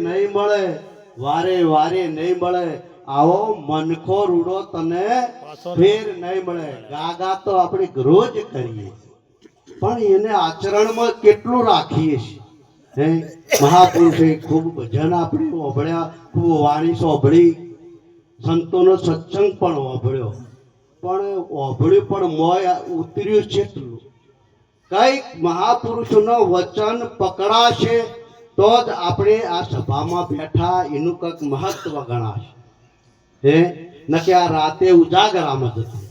નહીં મળે, વારે વારે નહીં મળે, આવો મનખો રૂડો તને ફેર નહીં મળે. ગાગા તો આપણે રોજ કરીએ, પણ એને આચરણમાં કેટલું રાખીએ છીએ. હે મહાપુરુષે ખૂબ ભજન આપણે ઓભળ્યા, ખૂબ વાણી સોંભળી, સંતોનો સત્સંગ પણ ઓભળ્યો, પણ ઓભળ્યું પણ મોય ઉતર્યું છે એટલું. કઈક મહાપુરુષોનો વચન પકડાશે તો જ આપણે આ સભામાં બેઠા એનું કંઈક મહત્વ ગણાશે. હે નકે આ રાતે ઉજાગરામાં જતું,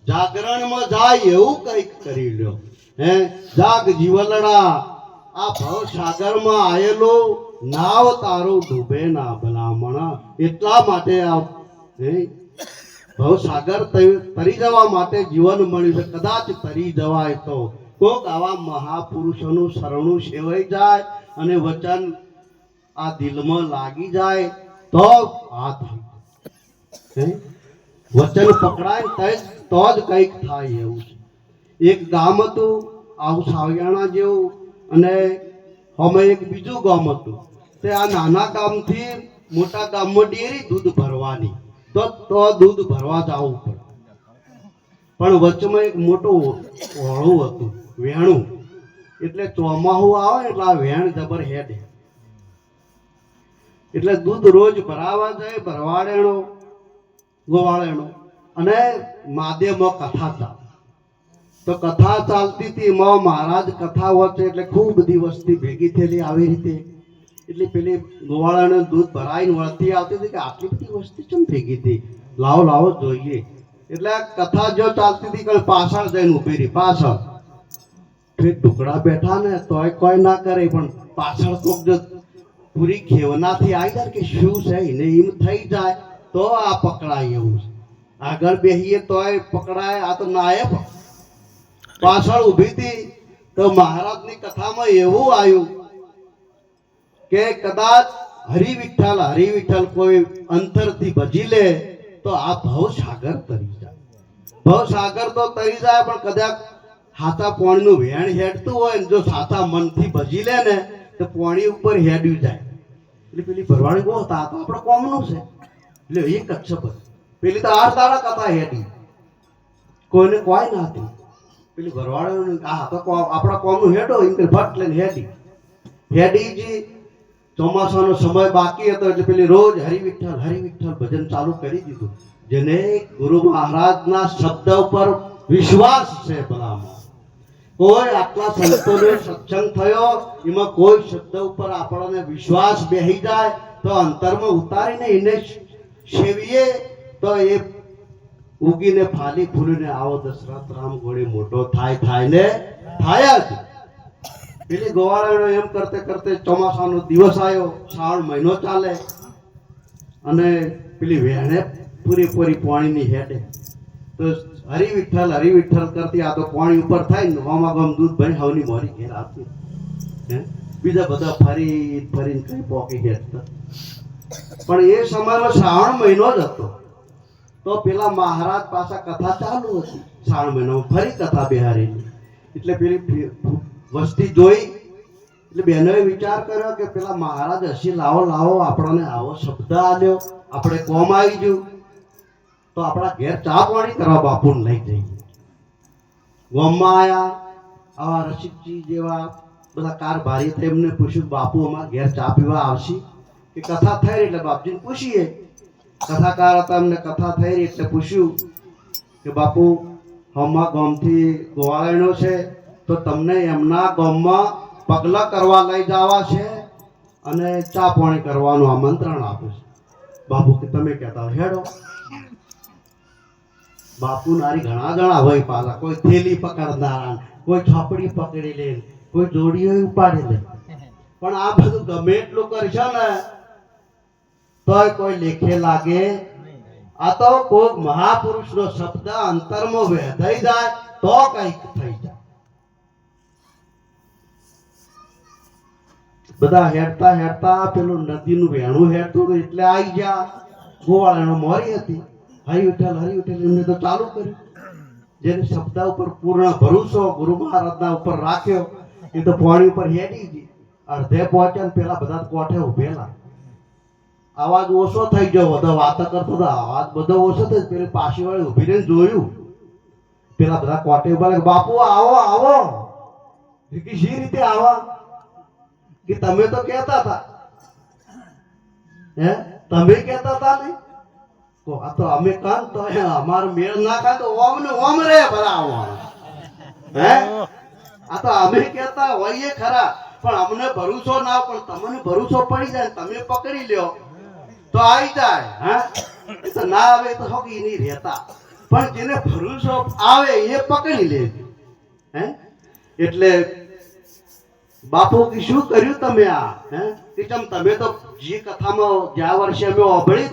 જાગરણમાં જાય એવું કંઈક કરી લ્યો. હે જાગ જીવલડા, આ ભવ સાગરમાં આયેલો નાવ તારું ડૂબે ના ભલામણ. એટલા માટે આ ભવ સાગર તરી જવા માટે જીવન મળ્યું છે. કદાચ તરી જવાય તો કોક આવા મહાપુરુષોનું શરણું સેવાઈ જાય અને વચન આ દિલમાં લાગી જાય તો આ થાય. વચન પકડાય તો જ કંઈક થાય એવું છે. એક ગામ હતું આવું સાવયાણા જેવું, અને અમે એક બીજું ગામ હતું. તે આ નાના ગામથી મોટા ગામમાં ડેરી દૂધ ભરવાની, તો દૂધ ભરવા જવું પડે. પણ વચમાં એક મોટું ઓળું હતું, વેણું. એટલે ચોમાહું આવે એટલે આ વેણ જબર હેડે, એટલે દૂધ રોજ ભરાવા જાય. ભરવાડેણો ગોવાળેણો અને માધ્યમમાં કથા ચાલે, તો કથા ચાલતી હતી. એમાં મહારાજ કથા વચ્ચે એટલે ખૂબ બધી વસ્તી ભેગી થયેલી આવી રીતે. એટલે પેલી ગોવાળાને દૂધ ભરાઈને વળતી આવતી હતી કે આટલી બધી વસ્તી કેમ ભેગી હતી, લાવો લાવો જોઈએ. એટલે કથા જો ચાલતી હતી કે પાછળ જઈને ઉભી રહી. પાછળ ટુકડા બેઠા ને તોય કોઈ ના કરે, પણ પાછળ કોક જો પૂરી ખેવનાથી આવી જાય કે શું છે એને એમ થઈ જાય તો આ પકડાય એવું છે. આગળ બેસીએ તોય પકડાય, આ તો નાયબ પાછળ ઊભી હતી. તો મહારાજની કથામાં એવું આવ્યું કે કદાચ હરિવિઠ્ઠલ કોઈ અંતરથી ભજી લે તો આ ભવ સાગર તરી જાય. ભવ સાગર તો તરી જાય, પણ કદાચ સાચા પોણીનું વેણ હેડતું હોય ને જો સાચા મનથી ભજી લે ને તો પોણી ઉપર હેડ્યું જાય. એટલે પેલી ભરવાડી બહુ હતા, તો આપણે કોમનું છે એટલે એક જ છે. પેલી તો 8 દાડા કથા હેડી, કોઈને કોઈ ના હતી. પેલી ભરવાડી આ તો આપણા કોમનું હેડો એમ કે ભટ્ટ લઈને હેડીજી. ચોમાસાનો સમય બાકી હતો એટલે પેલી રોજ હરિવિઠ્ઠલ ભજન ચાલુ કરી દીધું. જેને ગુરુ મહારાજના શબ્દ ઉપર વિશ્વાસ છે, ભલામાં કોઈ આટલા સંતોને સત્સંગ થયો, એમાં કોઈ શબ્દ ઉપર આપણને વિશ્વાસ બેસી જાય તો અંતરમાં ઉતારીને એને સેવીએ તો એ ઉગીને ફાલી ફૂલીને આવો દશરથ રામ ઘોડે મોટો થાય ને થાય જ. પેલી ગોવાળાનો એમ કરતે કરતે ચોમાસાનો દિવસ આવ્યો, શ્રાવણ મહિનો ચાલે, અને પેલી વેણે પૂરેપૂરી પાણીની હેડે. તો હરિવિઠ્ઠલ કરતી આ તો પાણી ઉપર થાય ને ગમ દૂધ ભરી હવની મોરી ઘેર આવતી. બીજા બધા ફરીને કઈ પોકી હેડતા. પણ એ સમયમાં શ્રાવણ મહિનો જ હતો. તો પેલા મહારાજ પાછા કથા ચાલુ હતી. શ્રાવણ મહિનામાં ફરી કથા બેહારેલી. એટલે પેલી વસ્તી જોઈ એટલે બહેનોએ વિચાર કર્યો કે પેલા મહારાજ હસી લાવો આપણને આવો શબ્દ આલ્યો, આપણે કોમ આવી ગયું તો આપણા ઘેર ચા પાણી કરવા બાપુને લઈ જઈએ. ગામમાં આયા આવા રસિકજી જેવા બધા કારભારી હતા, એમને પૂછ્યું બાપુ અમારા ઘેર ચા પીવા આવશે કે કથા થઈ? એટલે બાપજીને પૂછીએ. કથાકાર હતા, એમને કથા થઈ એટલે પૂછ્યું કે બાપુ હમા ગામથી ગોવાળાનો છે, તો તમને એમના ગામમાં પગલા કરવા લઈ જવા છે અને ચા પાણી કરવાનું આમંત્રણ આપે છે. બાપુ કે તમે કહેતા હેડો. બાપુ નારી ઘણા જણા હોય પાછા, કોઈ થેલી પકડનારા, કોઈ છાપડી પકડી લે, કોઈ જોડીઓ ઉપાડી લે. પણ આ બધું ગમે એટલું કરશે ને તોય કોઈ લેખે લાગે. આ તો કોઈ મહાપુરુષનો શબ્દ અંતરમાં વેધાઈ જાય તો કઈક થઈ જાય. બધા હેડતા પેલું નદીનું વેણું હેડતું એટલે આવી ગયા. ગોવાળાનો મોરી હતી. હરિવિઠ્ઠલ એમને તો ચાલુ કર્યું. જેને શબ્દ ઉપર પૂર્ણ ભરોસો ગુરુ મહારાજના ઉપર રાખ્યો એ તો પાણી ઉપર હેડી ગઈ. અડધે પહોંચ્યા ને પેલા બધા કોઠે ઉભેલા. અવાજ ઓછો થઈ ગયો, બધો વાતો કરતો હતો, અવાજ બધો ઓછો થઈ પેલી પાછી વાળી ઉભી રહીને જોયું. પેલા બધા કોઠે ઉભા લાગે, બાપુ આવો આવો. કે શી રીતે આવા? કે તમે તો કહેતા હતા, હે તમે કહેતા હતા ને, આ તો અમે કાન તો અમારો મેળ ના ખાય તો ઓમ ને ઓમ રે બરાબર. હે આ તો અમે કહેતા હોઈએ ખરા, પણ અમને ભરોસો ના, પણ તમને ભરોસો પડી જાય, તમે પકડી લ્યો તો આવી જાય. હા એ તો ના આવે તો હોકી નહીં રહેતા, પણ જેને ભરોસો આવે એ પકડી લે. હે એટલે બાપુ કે શું કર્યું તમે આ? હે કે તમે તો જે કથામાં જ્યાં વર્ષે અમે ઓભળી